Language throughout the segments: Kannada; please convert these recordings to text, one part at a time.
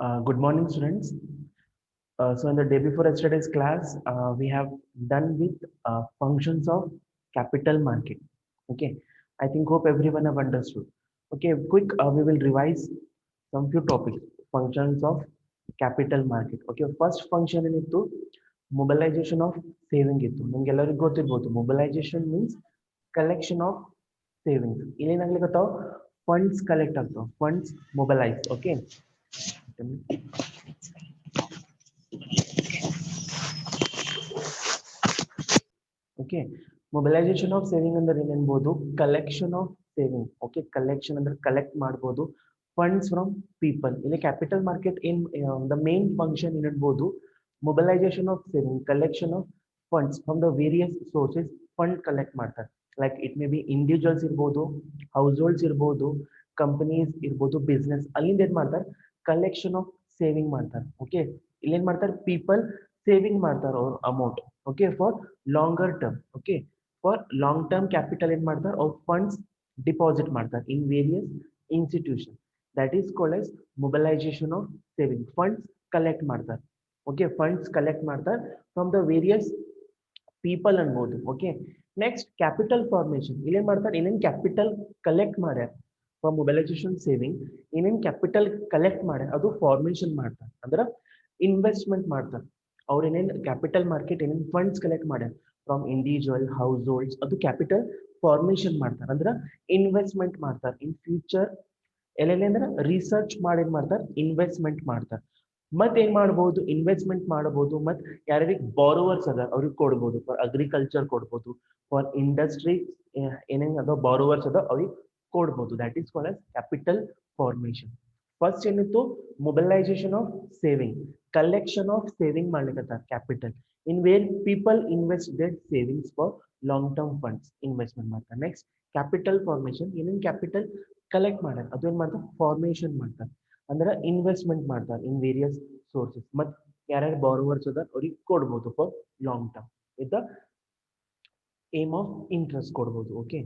Good morning, students. So in the day before yesterday's class, we have done with functions of capital market. Okay, I think hope everyone have understood. Okay, quick, we will revise some few topics. Functions of capital market. Okay, first function ಏನಿತ್ತು mobilization of saving ಇತ್ತು. ನಿಮ್ಗೆಲ್ಲರಿಗೂ ಗೊತ್ತಿರ್ಬೋದು mobilization means collection of savings. ಇಲ್ಲಿ ಏನಾಗ್ಲಿಕ್ಕತ್ತಾವ funds collect ಆಗ್ತಾವ, funds mobilize. Okay. Okay mobilisation of saving ಅಂದ್ರೆ ಏನೆನ್ಬೋದು collection of saving okay collection ಅಂದ್ರೆ ಕಲೆಕ್ಟ್ ಮಾಡ್ಬೋದು ಫಂಡ್ಸ್ ಫ್ರಮ್ ಪೀಪಲ್ ಇಲ್ಲಿ ಕ್ಯಾಪಿಟಲ್ ಮಾರ್ಕೆಟ್ ಏನ್ ದ ಮೇನ್ ಫಂಕ್ಷನ್ ಏನಿರ್ಬೋದು mobilisation of saving collection of funds from the various sources fund collect ಮಾಡ್ತಾರೆ like it may be individuals ಇರ್ಬೋದು ಹೌಸ್ ಹೋಲ್ಡ್ಸ್ ಇರ್ಬೋದು ಕಂಪನೀಸ್ ಇರ್ಬೋದು ಬಿಸ್ನೆಸ್ ಅಲ್ಲಿಂದ ಏನ್ ಮಾಡ್ತಾರೆ ಕಲೆಕ್ಷನ್ ಆಫ್ ಸೇವಿಂಗ್ ಮಾಡ್ತಾರೆ ಓಕೆ ಇಲ್ಲೇನ್ ಮಾಡ್ತಾರೆ ಪೀಪಲ್ ಸೇವಿಂಗ್ ಮಾಡ್ತಾರೆ ಅವ್ರ amount okay for longer term okay for long term capital in ಮಾಡ್ತಾರೆ or funds deposit ಮಾಡ್ತಾರೆ in various institutions that is called as mobilization of saving funds collect ಮಾಡ್ತಾರೆ okay funds collect ಮಾಡ್ತಾರೆ from the various people ಅನ್ಬೋದು okay next capital formation ಇಲ್ಲೇನ್ ಮಾಡ್ತಾರೆ ಏನೇನ್ ಕ್ಯಾಪಿಟಲ್ ಕಲೆಕ್ಟ್ ಮಾಡ್ಯಾರ for mobilization saving ಏನೇನ್ ಕ್ಯಾಪಿಟಲ್ ಕಲೆಕ್ಟ್ ಮಾಡ್ಯಾರ ಅದು ಫಾರ್ಮೇಶನ್ ಮಾಡ್ತಾರೆ ಅಂದ್ರೆ ಇನ್ವೆಸ್ಟ್ಮೆಂಟ್ ಮಾಡ್ತಾರೆ ಅವ್ರ ಏನೇನ್ ಕ್ಯಾಪಿಟಲ್ ಮಾರ್ಕೆಟ್ ಏನೇನ್ ಫಂಡ್ಸ್ ಕಲೆಕ್ಟ್ ಮಾಡ್ಯಾರ ಫ್ರಮ್ ಇಂಡಿವಿಜುವಲ್ ಹೌಸ್ ಹೋಲ್ಡ್ಸ್ ಅದು ಕ್ಯಾಪಿಟಲ್ ಫಾರ್ಮೇಶನ್ ಮಾಡ್ತಾರೆ ಅಂದ್ರೆ ಇನ್ವೆಸ್ಟ್ಮೆಂಟ್ ಮಾಡ್ತಾರೆ ಇನ್ ಫ್ಯೂಚರ್ ಎಲ್ಲೆಲ್ಲಿ ಅಂದ್ರೆ ರಿಸರ್ಚ್ ಮಾಡಿ ಏನ್ ಮಾಡ್ತಾರೆ ಇನ್ವೆಸ್ಟ್ಮೆಂಟ್ ಮಾಡ್ತಾರೆ ಮತ್ ಏನ್ ಮಾಡ್ಬೋದು ಇನ್ವೆಸ್ಟ್ಮೆಂಟ್ ಮಾಡಬಹುದು ಮತ್ ಯಾರ್ಯಾರಿಗೆ ಬಾರೋವರ್ಸ್ ಅದ ಅವ್ರಿಗೆ ಕೊಡ್ಬೋದು ಫಾರ್ ಅಗ್ರಿಕಲ್ಚರ್ ಕೊಡ್ಬೋದು ಫಾರ್ ಇಂಡಸ್ಟ್ರಿ ಏನೇನ್ ಅದ ಬಾರೋವರ್ಸ್ ಅದ ಅವ್ರಿಗೆ ಕೊಡ್ಬೋದು that is called as capital formation first ಏನಿತ್ತು mobilisation of saving collection of saving ಮಾಡ್ಲಿಕತ್ತಾರ capital in where people invest their savings for long term funds investment ಮಾಡ್ತಾರೆ ನೆಕ್ಸ್ಟ್ ಕ್ಯಾಪಿಟಲ್ ಫಾರ್ಮೇಶನ್ ಏನೇನ್ ಕ್ಯಾಪಿಟಲ್ ಕಲೆಕ್ಟ್ ಮಾಡ್ಯಾರ ಅದು ಏನ್ ಮಾಡ್ತಾರೆ ಫಾರ್ಮೇಶನ್ ಮಾಡ್ತಾರೆ ಅಂದ್ರೆ ಇನ್ವೆಸ್ಟ್ಮೆಂಟ್ ಮಾಡ್ತಾರೆ ಇನ್ ವೇರಿಯಸ್ ಸೋರ್ಸಸ್ ಮತ್ ಯಾರ್ಯಾರು ಬಾರೋವರ್ಸ್ ಅದ ಅವ್ರಿಗೆ ಕೊಡ್ಬೋದು for long term with the aim of interest ಕೊಡ್ಬೋದು okay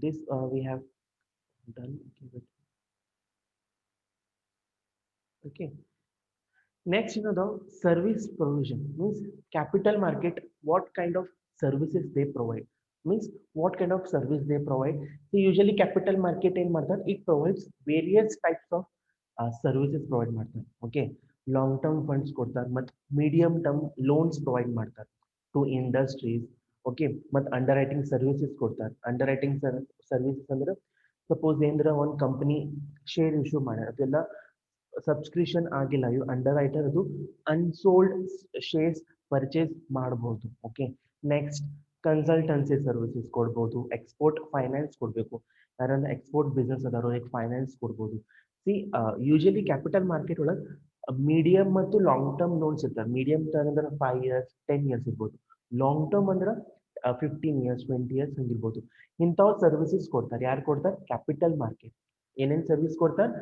this we have done okay next the service provision means capital market what kind of services they provide means what kind of service they provide so usually capital market in ಮಾಡ್ತಾರೆ it provides various types of services provide ಮಾಡ್ತಾರೆ okay long term funds ಕೊಡ್ತಾರೆ ಮತ್ medium term loans provide ಮಾಡ್ತಾರೆ to industries okay ಮತ್ underwriting services ಕೊಡ್ತಾರೆ underwriting services ಅಂದ್ರೆ suppose ಏನ್ರ ಒಂದು ಕಂಪನಿ ಶೇರ್ ಇಶ್ಯೂ ಮಾಡ್ಯಾರ ಅದೆಲ್ಲ ಸಬ್ಸ್ಕ್ರಿಪ್ಷನ್ ಆಗಿಲ್ಲ ಇವು ಅಂಡರ್ ರೈಟರ್ ಅದು ಅನ್ಸೋಲ್ಡ್ ಶೇರ್ಸ್ ಪರ್ಚೇಸ್ ಮಾಡಬಹುದು ಓಕೆ ನೆಕ್ಸ್ಟ್ ಕನ್ಸಲ್ಟೆನ್ಸಿ ಸರ್ವಿಸಸ್ ಕೊಡ್ಬೋದು ಎಕ್ಸ್ಪೋರ್ಟ್ ಫೈನಾನ್ಸ್ ಕೊಡಬೇಕು ಯಾರನ್ನ ಎಕ್ಸ್ಪೋರ್ಟ್ ಬಿಸ್ನೆಸ್ ಅದಾರೋ ಅವ್ರಿಗೆ ಫೈನಾನ್ಸ್ ಕೊಡ್ಬೋದು ಸಿ ಯೂಶಲಿ ಕ್ಯಾಪಿಟಲ್ ಮಾರ್ಕೆಟ್ ಒಳಗೆ ಮೀಡಿಯಂ ಮತ್ತು ಲಾಂಗ್ ಟರ್ಮ್ ಲೋನ್ಸ್ ಇರ್ತಾರೆ ಮೀಡಿಯಂ ಟರ್ಮ್ ಅಂದ್ರೆ 5 years 10 years ಇರ್ಬೋದು ಲಾಂಗ್ ಟರ್ಮ್ ಅಂದ್ರೆ 15 years 20 years ಹಂಗಿರ್ಬೋದು ಇಂಥವ್ ಸರ್ವಿಸಸ್ ಕೊಡ್ತಾರೆ ಯಾರು ಕೊಡ್ತಾರೆ ಕ್ಯಾಪಿಟಲ್ ಮಾರ್ಕೆಟ್ ಏನೇನ್ ಸರ್ವಿಸ್ ಕೊಡ್ತಾರೆ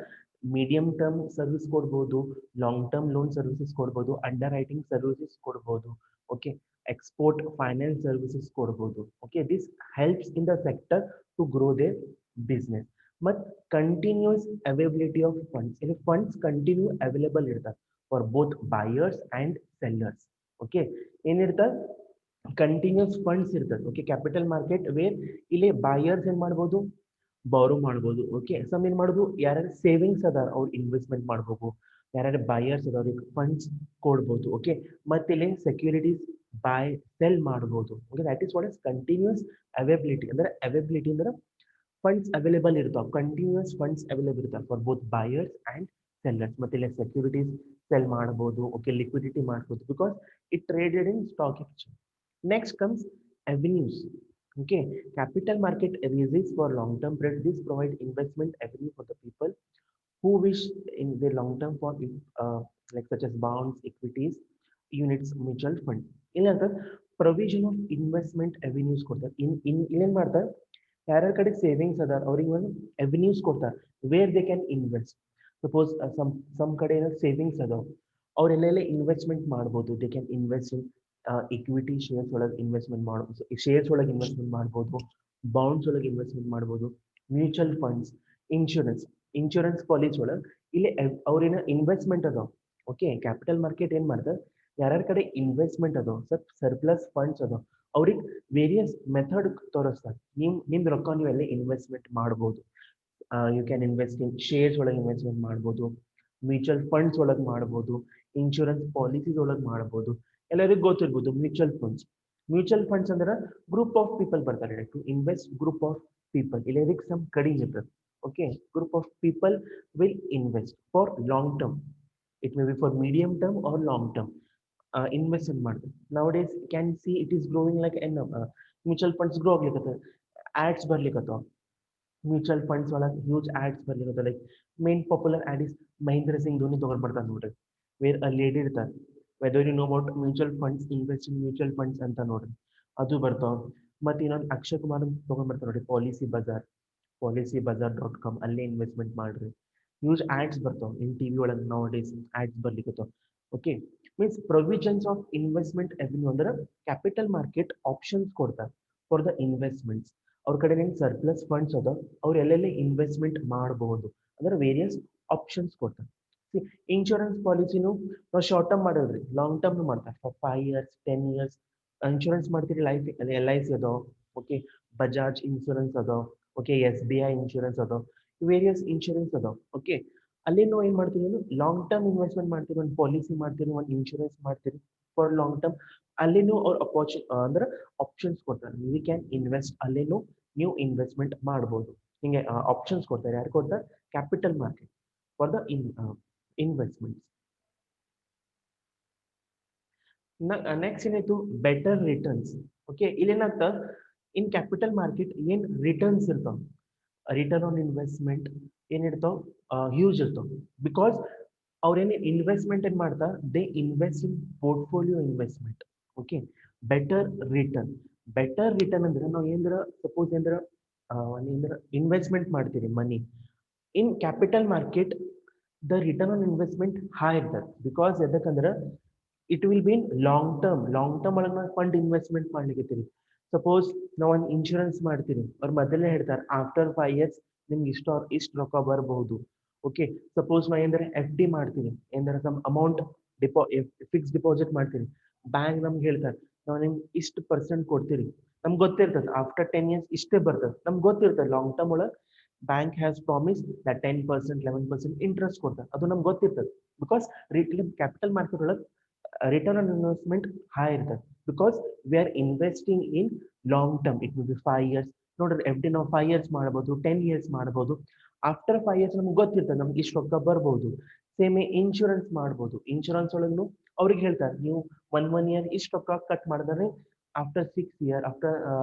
ಮೀಡಿಯಂ ಟರ್ಮ್ ಸರ್ವಿಸ್ ಕೊಡ್ಬೋದು ಲಾಂಗ್ ಟರ್ಮ್ ಲೋನ್ ಸರ್ವಿಸಸ್ ಕೊಡ್ಬೋದು ಅಂಡರ್ ರೈಟಿಂಗ್ ಸರ್ವಿಸಸ್ ಕೊಡ್ಬೋದು ಓಕೆ ಎಕ್ಸ್ಪೋರ್ಟ್ ಫೈನಾನ್ಸ್ ಸರ್ವಿಸಸ್ ಕೊಡ್ಬೋದು okay this helps in the sector to grow their business ಮತ್ ಕಂಟಿನ್ಯೂಸ್ ಅವೈಲಬಿಲಿಟಿ ಆಫ್ ಫಂಡ್ಸ್ ಇಲ್ಲಿ ಫಂಡ್ಸ್ ಕಂಟಿನ್ಯೂ ಅವೈಲೇಬಲ್ ಇರ್ತಾರೆ for both buyers and sellers okay ಏನಿರ್ತಾರೆ ಕಂಟಿನ್ಯೂಸ್ ಫಂಡ್ಸ್ ಇರ್ತದೆ ಓಕೆ ಕ್ಯಾಪಿಟಲ್ ಮಾರ್ಕೆಟ್ ವೇರ್ ಇಲ್ಲಿ ಬೈಯರ್ಸ್ ಏನ್ ಮಾಡ್ಬೋದು ಬಾರೋ ಮಾಡ್ಬೋದು ಓಕೆ ಸಮ್ ಏನ್ ಮಾಡೋದು ಯಾರ್ಯಾರು ಸೇವಿಂಗ್ಸ್ ಅದಾರ ಅವ್ರು ಇನ್ವೆಸ್ಟ್ಮೆಂಟ್ ಮಾಡ್ಬೋದು ಯಾರ್ಯಾರು ಬೈಯರ್ಸ್ ಅದ ಅವ್ರಿಗೆ ಫಂಡ್ಸ್ ಕೊಡ್ಬೋದು ಓಕೆ ಮತ್ತೆ ಇಲ್ಲಿ ಸೆಕ್ಯೂರಿಟೀಸ್ ಬೈ ಸೆಲ್ ಮಾಡ್ಬೋದು okay that is what is continuous availability ಅಂದ್ರೆ ಅವೈಲಬಿಲಿಟಿ ಅಂದ್ರೆ ಫಂಡ್ಸ್ ಅವೈಲೇಬಲ್ ಇರ್ತಾವ ಕಂಟಿನ್ಯೂಸ್ ಫಂಡ್ಸ್ ಅವೈಲೇಬಲ್ ಇರ್ತಾವ for both buyers and sellers ಮತ್ತೆ ಇಲ್ಲಿ ಸೆಕ್ಯೂರಿಟೀಸ್ ಸೆಲ್ ಮಾಡ್ಬೋದು ಓಕೆ ಲಿಕ್ವಿಡಿಟಿ ಮಾಡ್ಬೋದು because it traded in stock exchange next comes avenues okay capital market raises for long term credit this provide investment avenue for the people who wish in the long term for like such as bonds equities units mutual fund ಇಲ್ಲ provision of investment avenues ಕೊಡ್ತಾರೆ ಇಲ್ಲೇನ್ ಮಾಡ್ತಾರೆ ಯಾರ್ಯಾರ ಕಡೆ ಸೇವಿಂಗ್ಸ್ ಅದಾರ ಅವ್ರಿಗೆ ಒಂದು avenues ಕೊಡ್ತಾರೆ where they can invest suppose some ಕಡೆ ಸೇವಿಂಗ್ಸ್ ಅದಾವ ಅವ್ರೆಲ್ಲೆಲ್ಲ ಇನ್ವೆಸ್ಟ್ಮೆಂಟ್ ಮಾಡ್ಬೋದು they can invest in equity shares ಒಳಗೆ ಇನ್ವೆಸ್ಟ್ಮೆಂಟ್ ಮಾಡಬಹುದು ಶೇರ್ಸ್ ಒಳಗೆ ಇನ್ವೆಸ್ಟ್ಮೆಂಟ್ ಮಾಡ್ಬೋದು ಬಾಂಡ್ಸ್ ಒಳಗೆ ಇನ್ವೆಸ್ಟ್ಮೆಂಟ್ ಮಾಡ್ಬೋದು mutual funds insurance insurance policy ಒಳಗೆ ಇಲ್ಲಿ ಅವ್ರೇನ ಇನ್ವೆಸ್ಟ್ಮೆಂಟ್ ಅದಾವ. ಓಕೆ, ಕ್ಯಾಪಿಟಲ್ ಮಾರ್ಕೆಟ್ ಏನ್ ಮಾಡ್ತಾರೆ, ಯಾರ್ಯಾರ ಕಡೆ ಇನ್ವೆಸ್ಟ್ಮೆಂಟ್ ಅದಾವ, ಸರ್ಪ್ಲಸ್ ಫಂಡ್ಸ್ ಅದಾವ, ಅವ್ರಿಗೆ ವೇರಿಯಸ್ ಮೆಥಡ್ ತೋರಿಸ್ತಾರೆ. ನಿಮ್ದು ರೊಕ್ಕ ನೀವು ಎಲ್ಲ ಇನ್ವೆಸ್ಟ್ಮೆಂಟ್ ಮಾಡ್ಬೋದು. You can invest in shares ಒಳಗೆ ಇನ್ವೆಸ್ಟ್ಮೆಂಟ್ ಮಾಡ್ಬೋದು, ಮ್ಯೂಚುವಲ್ ಫಂಡ್ಸ್ ಒಳಗೆ ಮಾಡ್ಬೋದು, ಇನ್ಶೂರೆನ್ಸ್ ಪಾಲಿಸೀಸ್ ಒಳಗೆ ಮಾಡ್ಬೋದು. ಎಲ್ಲರಿಗೂ ಗೊತ್ತಿರ್ಬೋದು ಮ್ಯೂಚುವಲ್ ಫಂಡ್ಸ್ ಅಂದ್ರೆ ಗ್ರೂಪ್ ಆಫ್ ಪೀಪಲ್ ಬರ್ತಾರೆ to invest. Group of people ಇಲ್ಲಿ ಅದಕ್ಕೆ ಸಮ್ ಕಡಿಮೆ ಇರ್ತದೆ. Okay, group of people will invest for long term. It may be for medium term or long term invest ಮಾಡ್ತಾರೆ. Now days can see it is growing like ಎನ್ ಮ್ಯೂಚುವಲ್ ಫಂಡ್ಸ್ ಗ್ರೋ ಆಗ್ಲಿಕ್ಕೆ ಆಡ್ಸ್ ಬರ್ಲಿಕ್ಕೆ ಮ್ಯೂಚುವಲ್ ಫಂಡ್ಸ್ ಒಳಗೆ ಹ್ಯೂಜ್ ಆಡ್ಸ್ ಬರ್ಲಿಕ್ಕೆ like main popular ad is Mahendra Singh Dhoni ತಗೊಂಡ್ಬರ್ತಾರೆ ನೋಡ್ರಿ, ವೇರ್ ಅ ಲೇಡಿ ಇರ್ತಾರೆ, whether you know about mutual funds, invest in mutual funds ಅಂತ ನೋಡ್ರಿ, ಅದು ಬರ್ತಾವ. ಮತ್ತೆ ಇನ್ನೊಂದು ಅಕ್ಷಯ್ ಕುಮಾರ್ ತಗೊಂಡ್ಬರ್ತಾರೆ ನೋಡಿ, ಪಾಲಿಸಿ ಬಜಾರ್.com ಅಲ್ಲೇ ಇನ್ವೆಸ್ಟ್ಮೆಂಟ್ ಮಾಡ್ರಿ. ಯೂಸ್ ಆಡ್ಸ್ ಬರ್ತಾವ ಇನ್ ಟಿವಿ ಒಳಗೆ ನೌ ಡೇಸ್ ಆಡ್ಸ್ ಬರ್ಲಿಕ್ಕೆ. Okay, means provisions of investment avenue ಅಂದ್ರೆ ಕ್ಯಾಪಿಟಲ್ ಮಾರ್ಕೆಟ್ ಆಪ್ಷನ್ಸ್ ಕೊಡ್ತಾರೆ ಫಾರ್ ದ ಇನ್ವೆಸ್ಟ್ಮೆಂಟ್ಸ್. ಅವ್ರ ಕಡೆ ಏನು ಸರ್ಪ್ಲಸ್ ಫಂಡ್ಸ್ ಅದ, ಅವ್ರು ಎಲ್ಲೆಲ್ಲಿ ಇನ್ವೆಸ್ಟ್ಮೆಂಟ್ ಮಾಡಬಹುದು ಅಂದ್ರೆ ವೇರಿಯಸ್ ಆಪ್ಷನ್ಸ್ ಕೊಡ್ತಾರೆ. ಇನ್ಶೂರೆನ್ಸ್ ಪಾಲಿಸಿನೂ ನಾವು ಶಾರ್ಟ್ ಟರ್ಮ್ ಮಾಡಿದ್ರಿ, ಲಾಂಗ್ ಟರ್ಮ್ ಮಾಡ್ತಾರೆ ಫಾರ್ 5 years 10 years ಇನ್ಶೂರೆನ್ಸ್ ಮಾಡ್ತೀರಿ. ಲೈಫ್ LIC ಅದಾವ, ಓಕೆ, ಬಜಾಜ್ ಇನ್ಶೂರೆನ್ಸ್ ಅದಾವ, ಓಕೆ, SBI ಇನ್ಶೂರೆನ್ಸ್ ಅದಾವ, ವೇರಿಯಸ್ ಇನ್ಶೂರೆನ್ಸ್ ಅದಾವ. ಓಕೆ, ಅಲ್ಲಿ ನಾವು ಏನ್ ಮಾಡ್ತೀವಿ ಅಂದ್ರೆ ಲಾಂಗ್ ಟರ್ಮ್ ಇನ್ವೆಸ್ಟ್ಮೆಂಟ್ ಮಾಡ್ತೀವಿ, ಒಂದು ಪಾಲಿಸಿ ಮಾಡ್ತೀರಿ, ಒಂದು ಇನ್ಶೂರೆನ್ಸ್ ಮಾಡ್ತೀರಿ ಫಾರ್ ಲಾಂಗ್ ಟರ್ಮ್. ಅಲ್ಲಿನೂ ಅವ್ರ ಅಂದ್ರೆ ಆಪ್ಷನ್ಸ್ ಕೊಡ್ತಾರೆ, ವಿ ಕ್ಯಾನ್ ಇನ್ವೆಸ್ಟ್, ಅಲ್ಲಿನೂ ನೀವು ಇನ್ವೆಸ್ಟ್ಮೆಂಟ್ ಮಾಡ್ಬೋದು. ಹಿಂಗೆ ಆಪ್ಷನ್ಸ್ ಕೊಡ್ತಾರೆ. ಯಾರು ಕೊಡ್ತಾರೆ? Capital market for the investments. Next ಏನಾಯ್ತು, ಬೆಟರ್ ರಿಟರ್ನ್ಸ್. ಓಕೆ, ಇಲ್ಲೇನಾಗ್ತ ಇನ್ ಕ್ಯಾಪಿಟಲ್ ಮಾರ್ಕೆಟ್ ಏನ್ ರಿಟರ್ನ್ಸ್ ಇರ್ತಾವ, ರಿಟರ್ನ್ ಆನ್ ಇನ್ವೆಸ್ಟ್ಮೆಂಟ್ ಏನಿರ್ತಾವ ಹ್ಯೂಜ್ ಇರ್ತಾವ. ಬಿಕಾಸ್ ಅವ್ರೇನು ಇನ್ವೆಸ್ಟ್ಮೆಂಟ್ ಏನ್ ಮಾಡ್ತಾರೆ, they invest in portfolio investment. Okay, better return. Better return ಅಂದ್ರೆ ನಾವು ಏನ್ರ ಸಪೋಸ್ ಏನ್ರ ಇನ್ವೆಸ್ಟ್ಮೆಂಟ್ ಮಾಡ್ತೀರಿ money in capital market, the return on investment high ಇರ್ತದೆ. ಬಿಕಾಸ್ ಎದಕ್ಕಂದ್ರೆ it will be in long term ಒಳಗೆ ನಾವು ಫಂಡ್ ಇನ್ವೆಸ್ಟ್ಮೆಂಟ್ ಮಾಡ್ಲಿಕ್ಕೆ. ಸಪೋಸ್ ನಾವು ಒಂದು ಇನ್ಶೂರೆನ್ಸ್ ಮಾಡ್ತೀರಿ, ಅವ್ರು ಮೊದಲೇ ಹೇಳ್ತಾರೆ ಆಫ್ಟರ್ 5 years ನಿಮ್ಗೆ ಇಷ್ಟು ರೊಕ್ಕ ಬರಬಹುದು. ಓಕೆ, ಸಪೋಸ್ ನಾವು ಏನಾರ FD ಮಾಡ್ತೀವಿ, ಏನಾರ ಸಮ್ ಅಮೌಂಟ್ ಫಿಕ್ಸ್ ಡಿಪಾಸಿಟ್ ಮಾಡ್ತೀರಿ, ಬ್ಯಾಂಕ್ ನಮ್ಗೆ ಹೇಳ್ತಾರೆ ನಾವು ನಿಮ್ಗೆ ಇಷ್ಟು ಪರ್ಸೆಂಟ್ ಕೊಡ್ತೀರಿ. ನಮ್ಗೆ ಗೊತ್ತಿರ್ತದೆ ಆಫ್ಟರ್ 10 years ಇಷ್ಟೇ ಬರ್ತದೆ, ನಮ್ಗೆ ಗೊತ್ತಿರ್ತದೆ ಲಾಂಗ್ ಟರ್ಮ್ ಒಳಗೆ bank has promise that 10% 11% interest ಕೊಡ್ತಾರೆ, ಅದು ನಮ್ಗೆ ಗೊತ್ತಿರ್ತದೆ. ಬಿಕಾಸ್ ಕ್ಯಾಪಿಟಲ್ ಮಾರ್ಕೆಟ್ ಒಳಗೆ ರಿಟರ್ನ್ ಆನ್ ಇನ್ವೆಸ್ಟ್ಮೆಂಟ್ ಹೈ ಇರ್ತದೆ. Because we are investing in long term. It will B 5 years. ನೋಡ್ರಿ FD ನಾವು 5 years ಮಾಡ್ಬೋದು, 10 years ಮಾಡ್ಬೋದು. ಆಫ್ಟರ್ 5 years ನಮ್ಗೆ ಗೊತ್ತಿರ್ತದೆ ನಮ್ಗೆ ಇಷ್ಟು ರೊಕ್ಕ ಬರ್ಬೋದು. ಸೇಮ್ ಇನ್ಶೂರೆನ್ಸ್ ಮಾಡ್ಬೋದು, ಇನ್ಶೂರೆನ್ಸ್ ಒಳಗೂ ಅವ್ರಿಗೆ ಹೇಳ್ತಾರೆ ನೀವು 1 year ಇಷ್ಟು ರೊಕ್ಕ ಕಟ್ ಮಾಡಿದ್ರೆ after 6 year after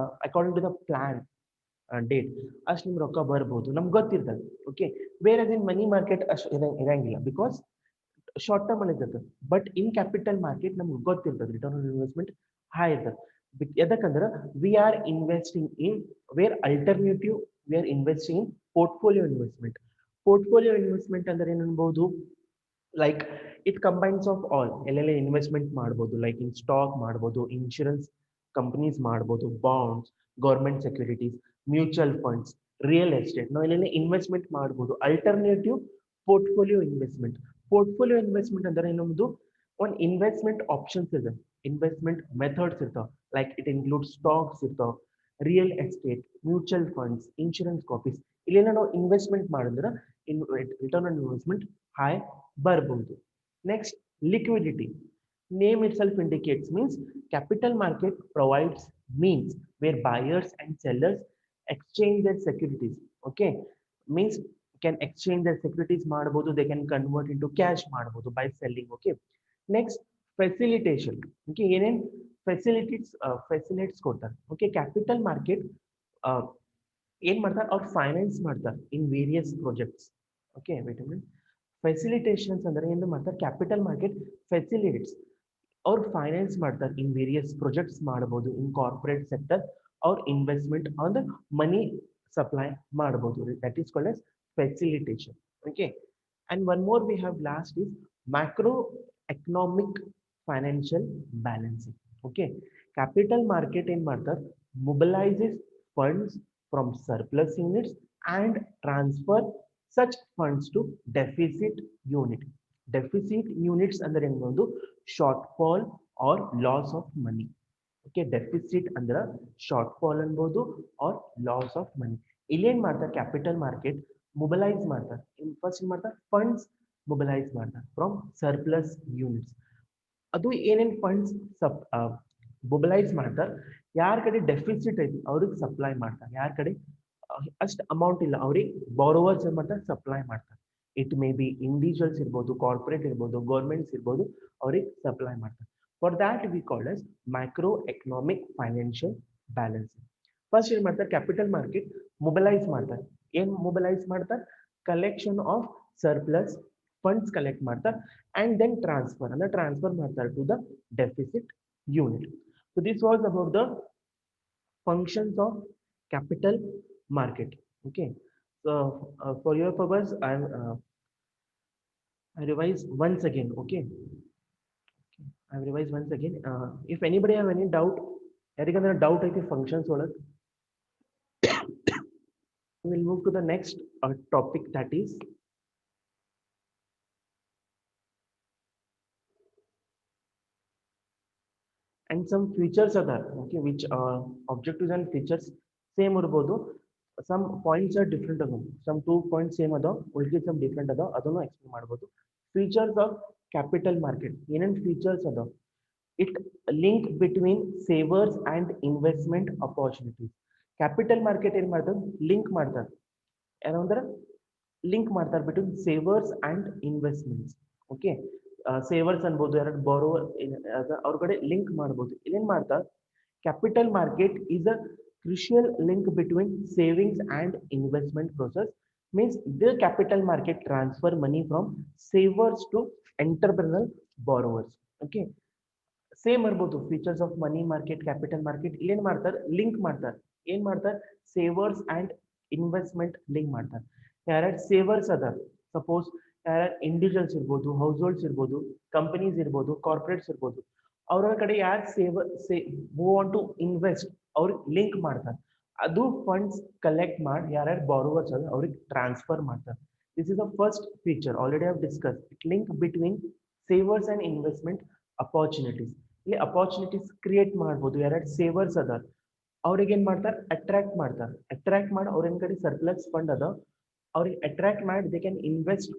according to the plan date ಅಷ್ಟು ನಿಮ್ ರೊಕ್ಕ ಬರ್ಬೋದು, ನಮ್ಗೆ ಗೊತ್ತಿರ್ತದೆ. ಓಕೆ, ಬೇರೆ ಮನಿ ಮಾರ್ಕೆಟ್ ಅಷ್ಟು ಇರಂಗಿಲ್ಲ, ಬಿಕಾಸ್ ಶಾರ್ಟ್ ಟರ್ಮ್ ಅಲ್ಲಿ ಇರ್ತದೆ. ಬಟ್ ಇನ್ ಕ್ಯಾಪಿಟಲ್ ಮಾರ್ಕೆಟ್ ನಮ್ಗೆ ಗೊತ್ತಿರ್ತದೆ ರಿಟರ್ನ್ ಆನ್ ಇನ್ವೆಸ್ಟ್ಮೆಂಟ್ ಹೈ ಇರ್ತದೆ. ಎದಕ್ಕಂದ್ರೆ we are investing in where alternative, we are investing in portfolio investment. Portfolio investment ಅಂದ್ರೆ ಏನು ಅನ್ಬಹುದು, like it combines of all. ಎಲ್ಲೆಲ್ಲ ಇನ್ವೆಸ್ಟ್ಮೆಂಟ್ ಮಾಡ್ಬೋದು, ಲೈಕ್ ಇನ್ ಸ್ಟಾಕ್ ಮಾಡ್ಬೋದು, ಇನ್ಶೂರೆನ್ಸ್ ಕಂಪನೀಸ್ ಮಾಡ್ಬೋದು, bonds, government securities, mutual funds, real estate, ನಾವು ಎಲ್ಲೆಲ್ಲ ಇನ್ವೆಸ್ಟ್ಮೆಂಟ್ ಮಾಡ್ಬೋದು. Alternative portfolio investment. Portfolio investment ಅಂದ್ರೆ ಇನ್ನೊಂದು ಒಂದು ಇನ್ವೆಸ್ಟ್ಮೆಂಟ್ ಆಪ್ಷನ್ಸ್ ಇದೆ, ಇನ್ವೆಸ್ಟ್ಮೆಂಟ್ ಮೆಥಡ್ಸ್ ಇರ್ತಾವ. ಲೈಕ್ ಇಟ್ ಇನ್ಕ್ಲೂಡ್ ಸ್ಟಾಕ್ಸ್ ಇರ್ತಾವ, real estate, mutual funds, insurance copies. ಇಲ್ಲೇನ ನಾವು ಇನ್ವೆಸ್ಟ್ಮೆಂಟ್ ಮಾಡಿದ್ರೆ ರಿಟರ್ನ್ ಆನ್ ಇನ್ವೆಸ್ಟ್ಮೆಂಟ್ ಹೈ ಬರ್ಬೋದು. Next, liquidity. Name itself indicates, means capital market provides means where buyers and sellers exchange their securities. Okay, means can exchange their securities ಮಾಡಬಹುದು, they can convert into cash ಮಾಡಬಹುದು by selling. Okay, next, facilitation. Okay, ಏನೇನ್ ಫೆಸಿಲಿಟೀಸ್ ಕೊಡ್ತಾರೆ. ಓಕೆ, ಕ್ಯಾಪಿಟಲ್ ಮಾರ್ಕೆಟ್ ಏನ್ ಮಾಡ್ತಾರೆ, ಅವ್ರು ಫೈನಾನ್ಸ್ ಮಾಡ್ತಾರೆ in various projects. Okay, wait a minute. Facilitations ಅಂದ್ರೆ ಏನು ಮಾಡ್ತಾರೆ, ಕ್ಯಾಪಿಟಲ್ ಮಾರ್ಕೆಟ್ ಫೆಸಿಲಿಟೇಟ್ಸ್, ಅವ್ರು ಫೈನಾನ್ಸ್ ಮಾಡ್ತಾರೆ ಇನ್ ವೇರಿಯಸ್ ಪ್ರಾಜೆಕ್ಟ್ಸ್ ಮಾಡಬಹುದು ಇನ್ ಕಾರ್ಪೊರೇಟ್ ಸೆಕ್ಟರ್, ಅವ್ರ investment on the money supply ಮಾಡಬಹುದು. That is called as facilitation. Okay, and one more we have last is macro economic financial balancing. Okay, capital market ಏನ್ ಮಾಡ್ತಾರೆ, mobilises funds from surplus units and transfer such funds to deficit unit. Deficit units ಅಂದ್ರೆ ಏನೊಂದು shortfall or loss of money. Okay, deficit ಅಂದ್ರೆ shortfall ಅನ್ಬೋದು or loss of money. ಇಲ್ಲಿ ಏನ್ ಮಾಡ್ತಾರೆ ಕ್ಯಾಪಿಟಲ್ ಮಾರ್ಕೆಟ್ ಮೊಬಿಲೈಸ್ ಮಾಡ್ತಾರೆ. ಫಸ್ಟ್ ಏನ್ ಮಾಡ್ತಾರೆ ಫಂಡ್ಸ್ ಮೊಬಿಲೈಸ್ ಮಾಡ್ತಾರೆ ಫ್ರಮ್ ಸರ್ಪ್ಲಸ್ ಯೂನಿಟ್ಸ್. ಅದು ಏನೇನ್ ಫಂಡ್ಸ್ ಮೊಬಿಲೈಸ್ ಮಾಡ್ತಾರೆ, ಯಾರ ಕಡೆ ಡೆಫಿಸಿಟ್ ಐತಿ ಅವ್ರಿಗೆ ಸಪ್ಲೈ ಮಾಡ್ತಾರೆ, ಯಾರ ಕಡೆ ಅಷ್ಟು ಅಮೌಂಟ್ ಇಲ್ಲ ಅವ್ರಿಗೆ ಬಾರೋವರ್ಸ್ ಏನ್ ಮಾಡ್ತಾರೆ ಸಪ್ಲೈ ಮಾಡ್ತಾರೆ. ಇಟ್ ಮೇ ಬಿ ಇಂಡಿವಿಜುವಲ್ಸ್ ಇರ್ಬೋದು, ಕಾರ್ಪೊರೇಟ್ ಇರ್ಬೋದು, ಗೌರ್ಮೆಂಟ್ಸ್ ಇರ್ಬೋದು, ಅವ್ರಿಗೆ ಸಪ್ಲೈ ಮಾಡ್ತಾರೆ. For that we call as micro economic financial balancing. First ಏನ್ ಮಾಡ್ತಾರೆ ಕ್ಯಾಪಿಟಲ್ ಮಾರ್ಕೆಟ್ ಮೊಬಿಲೈಸ್ ಮಾಡ್ತಾರೆ. ಏನ್ ಮೊಬಿಲೈಸ್ ಮಾಡ್ತಾರೆ collection of surplus funds collect ಮಾಡ್ತಾರೆ ಅಂಡ್ ದೆನ್ ಟ್ರಾನ್ಸ್ಫರ್ ಅಂದ್ರೆ ಟ್ರಾನ್ಸ್ಫರ್ ಮಾಡ್ತಾರೆ to the deficit unit. So this was about the functions of capital market. Okay, so for your purpose I revise once again. Okay, I revise once again. If anybody have any doubt, ಯಾರಿಗಂದ್ರೆ doubt ಐತಿ functions ಒಳಗೆ, we will move to the next topic, that is and some features are there. Okay, which objectives and features same ಇರಬಹುದು, some points are different ಅದ, some 2 points same ಅದ, ಉಳಿದ some different ಅದ, ಅದನ್ನು ಎಕ್ಸ್ಪ್ಲೇನ್ ಮಾಡಬಹುದು. Features of capital market ಏನೇನ್ features ಅದ, it link between savers and investment opportunities. Capital market ಏನ್ ಮಾಡ್ತಾರೆ ಲಿಂಕ್ ಮಾಡ್ತಾರೆ, ಏನಂದ್ರೆ ಲಿಂಕ್ ಮಾಡ್ತಾರೆ between savers and investments. Okay, savers ಅನ್ಬೋದು, ಎರಡು ಬಾರೋವರ್ ಅವ್ರ ಕಡೆ ಲಿಂಕ್ ಮಾಡ್ಬೋದು. ಇಲ್ಲೇನ್ ಮಾಡ್ತಾರೆ capital market is a crucial link between savings and investment process. Means the capital market transfer money from savers to entrepreneur borrowers. Okay, same ಇರ್ಬೋದು features of money market capital market. ಇಲ್ಲೇನ್ ಮಾಡ್ತಾರೆ ಲಿಂಕ್ ಮಾಡ್ತಾರೆ, ಏನ್ ಮಾಡ್ತಾರೆ ಸೇವರ್ಸ್ ಅಂಡ್ ಇನ್ವೆಸ್ಟ್ಮೆಂಟ್ ಲಿಂಕ್ ಮಾಡ್ತಾರೆ. ಯಾರ್ಯಾರು ಸೇವರ್ಸ್ ಅದ, ಸಪೋಸ್ ಯಾರ್ಯಾರು ಇಂಡಿವಿಜುವಲ್ಸ್ ಇರ್ಬೋದು, ಹೌಸ್ ಹೋಲ್ಡ್ಸ್ ಇರ್ಬೋದು, ಕಂಪನೀಸ್ ಇರ್ಬೋದು, ಕಾರ್ಪೊರೇಟ್ಸ್ ಇರ್ಬೋದು, ಅವ್ರ ಕಡೆ ಯಾರು ಹೂ ವಾಂಟ್ ಟು ಇನ್ವೆಸ್ಟ್ ಅವ್ರಿಗೆ ಲಿಂಕ್ ಮಾಡ್ತಾರೆ. ಅದು ಫಂಡ್ಸ್ ಕಲೆಕ್ಟ್ ಮಾಡಿ ಯಾರ್ಯಾರು ಬಾರೋವರ್ಸ್ ಅದ ಅವ್ರಿಗೆ ಟ್ರಾನ್ಸ್ಫರ್ ಮಾಡ್ತಾರೆ. This is the first feature already have discuss. It link between savers and investment opportunities. ಇಲ್ಲಿ ಅಪಾರ್ಚುನಿಟೀಸ್ ಕ್ರಿಯೇಟ್ ಮಾಡ್ಬೋದು. ಯಾರ್ಯಾರು ಸೇವರ್ಸ್ ಅದ ಅವ್ರಿಗೆ ಏನ್ ಮಾಡ್ತಾರೆ ಅಟ್ರಾಕ್ಟ್ ಮಾಡ್ತಾರೆ, ಅಟ್ರಾಕ್ಟ್ ಮಾಡಿ ಅವ್ರ ಕಡೆ ಸರ್ಪ್ಲಸ್ ಫಂಡ್ ಅದ ಅವ್ರಿಗೆ ಅಟ್ರಾಕ್ಟ್ ಮಾಡಿ they can invest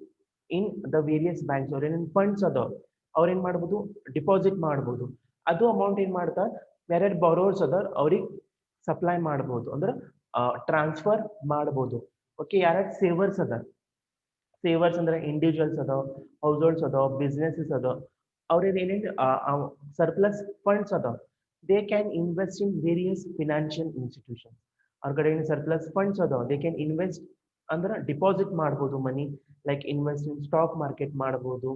in the various banks. ಅವ್ರ ಏನೇನು ಫಂಡ್ಸ್ ಅದ ಅವ್ರ ಏನ್ ಮಾಡ್ಬೋದು ಡಿಪಾಸಿಟ್ ಮಾಡ್ಬೋದು. ಅದು ಅಮೌಂಟ್ ಏನ್ ಮಾಡ್ತಾರೆ ಯಾರ್ಯಾರು ಬಾರೋವರ್ಸ್ ಅದ ಅವ್ರಿಗೆ ಸಪ್ಲೈ ಮಾಡ್ಬೋದು, ಅಂದ್ರೆ ಟ್ರಾನ್ಸ್ಫರ್ ಮಾಡ್ಬೋದು. ಓಕೆ, ಯಾರ್ಯಾರು ಸೇವರ್ಸ್ ಅದ, ಸೇವರ್ಸ್ ಅಂದ್ರೆ ಇಂಡಿವಿಜುವಲ್ಸ್ ಅದ, ಹೌಸ್ ಹೋಲ್ಡ್ಸ್ ಅದ, ಬಿಸ್ನೆಸಸ್ ಅದ, ಅವ್ರಿಗೆ ಏನೇನು ಸರ್ಪ್ಲಸ್ ಫಂಡ್ಸ್ ಅದ they can invest in various financial institutions. ಅವ್ರ ಕಡೆ ಏನು ಸರ್ಪ್ಲಸ್ ಫಂಡ್ಸ್ ಅದ they can invest ಅಂದ್ರೆ ಡಿಪಾಸಿಟ್ ಮಾಡ್ಬೋದು money, like invest in stock market ಮಾಡ್ಬೋದು.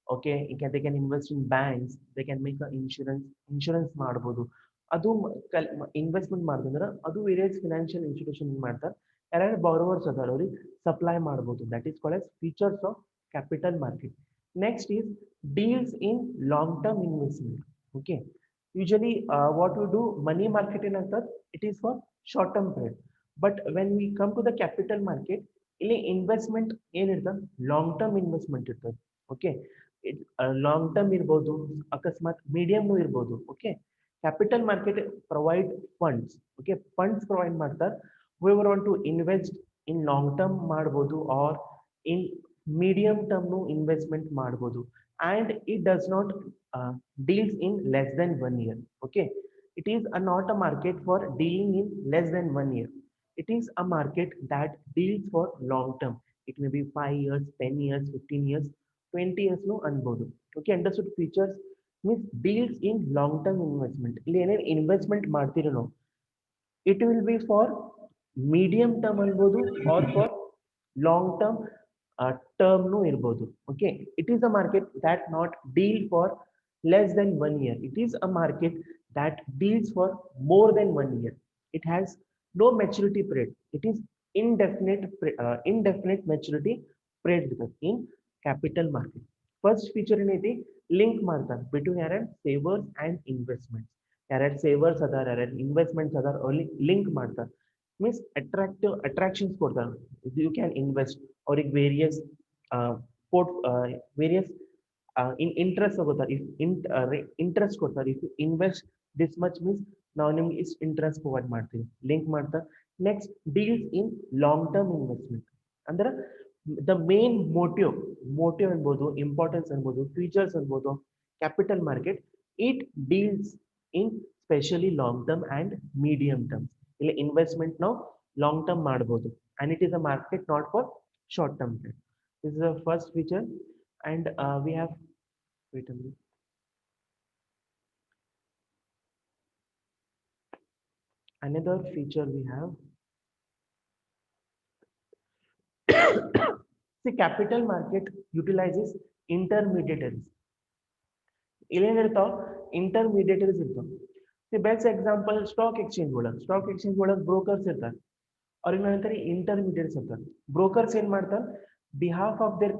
Okay, they can invest in banks, they can make a insurance ಮಾಡ್ಬೋದು. ಅದು ಇನ್ವೆಸ್ಟ್ಮೆಂಟ್ ಮಾಡಿದ್ರೆ ಅದು ವೇರಿಯಸ್ ಫಿನಾನ್ಷಿಯಲ್ ಇನ್ಸ್ಟಿಟ್ಯೂಷನ್ ಮಾಡ್ತಾರೆ. ಯಾರ್ಯಾರು ಬಾರೋವರ್ಸ್ ಅದಾರ ಅವ್ರಿಗೆ ಸಪ್ಲೈ ಮಾಡ್ಬೋದು. That is called as features of capital market. Next is deals in long term investment. Okay, usually what we do money market in antad it is for short term period, but when we come to the capital market ಇಲ್ಲಿ ಇನ್ವೆಸ್ಟ್ಮೆಂಟ್ ಏನಿರ್ತದೆ ಲಾಂಗ್ ಟರ್ಮ್ ಇನ್ವೆಸ್ಟ್ಮೆಂಟ್ ಇರ್ತದೆ. ಓಕೆ, ಲಾಂಗ್ ಟರ್ಮ್ ಇರ್ಬೋದು, ಅಕಸ್ಮಾತ್ ಮೀಡಿಯಮ್ ಇರ್ಬೋದು. Okay, capital market provide funds. Okay, funds provide ಮಾಡ್ತಾರೆ. whoever want to invest in long term ಮಾಡ್ಬೋದು ಆರ್ ಇನ್ ಮೀಡಿಯಂ ಟರ್ಮ್ ಇನ್ವೆಸ್ಟ್ಮೆಂಟ್ ಮಾಡ್ಬೋದು. and it does not deals in less than 1 year. Okay, it is not a market for dealing in less than 1 year. It is a market that deals for long term. It may be 5 years, 10 years, 15 years, 20 years no ಅನ್ಬೋದು. Okay, understood. Features means deals in long term investment. ಇಲ್ಲಿ ಏನೇನು ಇನ್ವೆಸ್ಟ್ಮೆಂಟ್ ಮಾಡ್ತೀರೋ it will be for medium term ಅನ್ಬೋದು or for long term term ಇರ್ಬೋದು. Okay, it is a market that not deal for less than 1 year. It is a market that deals for more than 1 year. It has no maturity period. It is indefinite maturity period in capital market. First feature ಏನೈತಿ ಲಿಂಕ್ ಮಾಡ್ತಾರೆ ಬಿಟ್ವೀನ್ ಯಾರ್ಯಾರು ಸೇವರ್ಸ್ ಅಂಡ್ ಇನ್ವೆಸ್ಟ್ಮೆಂಟ್ಸ್. ಯಾರ್ಯಾರು ಸೇವರ್ಸ್ ಅದಾರ ಯಾರ್ಯಾರು ಇನ್ವೆಸ್ಟ್ಮೆಂಟ್ಸ್ ಅದಾರ ಅವ್ರಿಗೆ ಲಿಂಕ್ ಮಾಡ್ತಾರೆ. ಮೀನ್ಸ್ ಅಟ್ರಾಕ್ಷನ್ಸ್ ಕೊಡ್ತಾರೆ. ಯು ಕ್ಯಾನ್ ಇನ್ವೆಸ್ಟ್ ಅವ್ರಿಗೆ various port various in interest ತಗೋತಾರೆ ಇಫ್ ಇಂಟ್ರೆಸ್ಟ್ ಕೊಡ್ತಾರೆ if invest this much means ನಾವು ನಿಮ್ಗೆ ಇಷ್ಟು ಇಂಟ್ರೆಸ್ಟ್ ಪ್ರೊವೈಡ್ ಮಾಡ್ತೀವಿ ಲಿಂಕ್ ಮಾಡ್ತಾ ನೆಕ್ಸ್ಟ್ ಡೀಲ್ಸ್ ಇನ್ ಲಾಂಗ್ ಟರ್ಮ್ ಇನ್ವೆಸ್ಟ್ಮೆಂಟ್ ಅಂದ್ರೆ ದ ಮೇನ್ ಮೋಟಿವ್ ಅನ್ಬೋದು ಇಂಪಾರ್ಟೆನ್ಸ್ ಅನ್ಬೋದು ಫೀಚರ್ಸ್ ಅನ್ಬೋದು capital market it deals in specially long term and medium term ಇಲ್ಲಿ ಇನ್ವೆಸ್ಟ್ಮೆಂಟ್ ನಾವು ಲಾಂಗ್ ಟರ್ಮ್ ಮಾಡ್ಬೋದು and it is a market not for short term trade this is the first feature and we have wait a minute another feature we have see capital market utilizes intermediaries ಇಲ್ಲೇನಿರ್ತಾವ ಇಂಟರ್ಮೀಡಿಯೇಟರೀಸ್ ಇರ್ತಾವ C best example stock exchange ಒಳಗೆ ಬ್ರೋಕರ್ಸ್ ಇರ್ತಾರೆ ಅವ್ರಿಗೆ ಏನಂತಾರೆ ಇಂಟರ್ಮೀಡಿಯೇಟ್ಸ್ ಇರ್ತಾರೆ ಬ್ರೋಕರ್ಸ್ ಏನ್ ಮಾಡ್ತಾರೆ ಬಿಹಾಫ್ ಆಫ್ ದೇರ್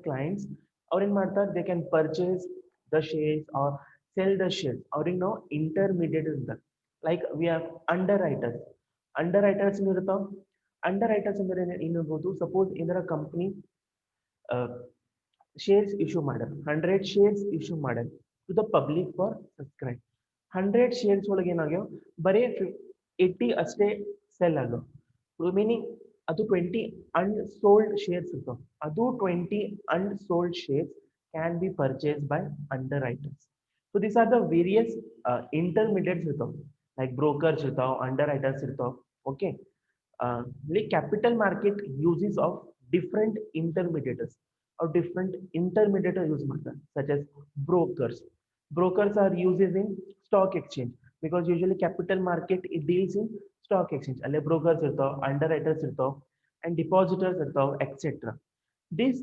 ಕ್ಲೈಂಟ್ಸ್ ಅವ್ರು ಏನ್ ಮಾಡ್ತಾರೆ they can purchase the shares or sell the shares ಅವ್ರಿಗೆ ನಾವು ಇಂಟರ್ಮೀಡಿಯೇಟ್ ಇರ್ತಾರೆ like we have underwriters ಇರ್ತಾವ ಅಂಡರ್ ರೈಟರ್ಸ್ ಅಂದ್ರೆ ಏನಿರ್ಬೋದು ಸಪೋಸ್ ಏನಾರ ಕಂಪ್ನಿ shares issue ಮಾಡ್ಯಾರ 100 shares issue ಮಾಡ್ಯಾರ to the public for subscribe 100 shares ಒಳಗೆ ಏನಾಗ್ಯಾವ ಬರೀ 80 ಅಷ್ಟೇ ಸೆಲ್ ಆಗ್ಯಾವ ರಿಮೈನಿಂಗ್ ಅದು 20 unsold shares ಇರ್ತಾವ ಅದು 20 unsold shares can be purchased by underwriters so these are the various intermediates ಇರ್ತಾವ like brokers ಇರ್ತಾವ underwriters ಇರ್ತಾವ okay like capital market uses of different intermediaries or different intermediator use ಮಾಡ್ತಾರೆ such as brokers are used in stock exchange because usually capital market it deals in stock exchange ಅಲ್ಲೇ brokers ಇರ್ತಾವ underwriters ಇರ್ತಾವ and depositors ಇರ್ತಾವ etc these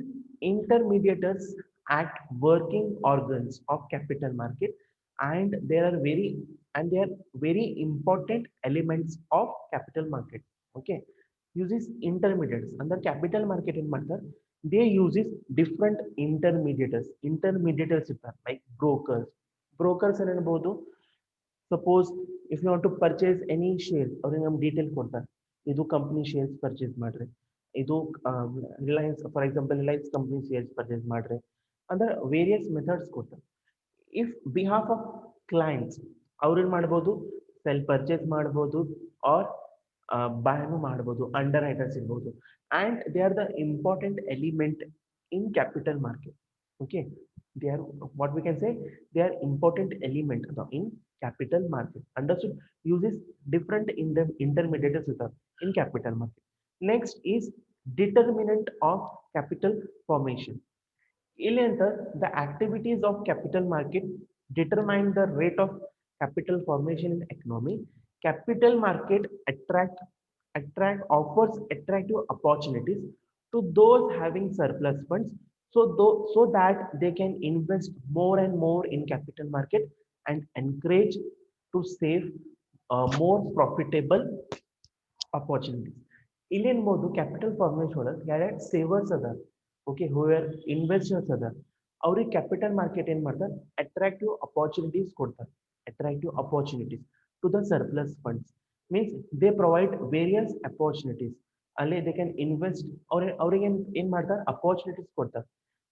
intermediators act working organs of capital market and they are very important elements of capital market okay uses intermediates under capital market in ಮಾಡ್ತಾರೆ they uses different intermediators ಇರ್ತಾರೆ like brokers ಏನಿರ್ಬೋದು suppose if you want to purchase any shares ಅವ್ರಿಗೆ ನಮ್ಗೆ ಡೀಟೇಲ್ ಕೊಡ್ತಾರೆ ಇದು ಕಂಪ್ನಿ ಶೇರ್ಸ್ ಪರ್ಚೇಸ್ ಮಾಡ್ರಿ ಇದು Reliance for example Reliance company shares purchase ಮಾಡ್ರಿ ಅಂದ್ರೆ ವೇರಿಯಸ್ ಮೆಥಡ್ಸ್ ಕೊಡ್ತಾರೆ ಇಫ್ ಬಿಹಾಫ್ ಆಫ್ ಕ್ಲೈಂಟ್ಸ್ ಅವ್ರೇನ್ ಮಾಡ್ಬೋದು ಸೆಲ್ ಪರ್ಚೇಸ್ ಮಾಡ್ಬೋದು ಆರ್ ಬೈನು ಮಾಡ್ಬೋದು ಅಂಡರ್ ರೈಟರ್ಸ್ ಇರ್ಬೋದು and they are the important element in capital market okay they are what we can say they are important element in capital market understood uses different in the intermediates in capital market next is determinant of capital formation the activities of capital market determine the rate of capital formation in economy. Capital market offers attractive opportunities to those having surplus funds so that they can invest more and more in capital market and encourage to save more profitable opportunities. Indian modu capital formation ಯಾರ್ಯಾರು ಸೇವರ್ಸ್ ಅದ ಓಕೆ ಹೂವೇರ್ ಇನ್ವೆಸ್ಟರ್ಸ್ ಅದ ಅವ್ರಿಗೆ ಕ್ಯಾಪಿಟಲ್ ಮಾರ್ಕೆಟ್ ಏನ್ ಮಾಡ್ತಾರೆ ಅಟ್ರಾಕ್ಟಿವ್ ಅಪಾರ್ಚುನಿಟೀಸ್ ಕೊಡ್ತಾರೆ attractive opportunities to the surplus funds means they provide various opportunities ಅಲ್ಲಿ ದೇ ಕ್ಯಾನ್ ಇನ್ವೆಸ್ಟ್ ಅವ್ರಿಗೆ ಏನ್ ಮಾಡ್ತಾರೆ ಅಪಾರ್ಚುನಿಟೀಸ್ ಕೊಡ್ತಾರೆ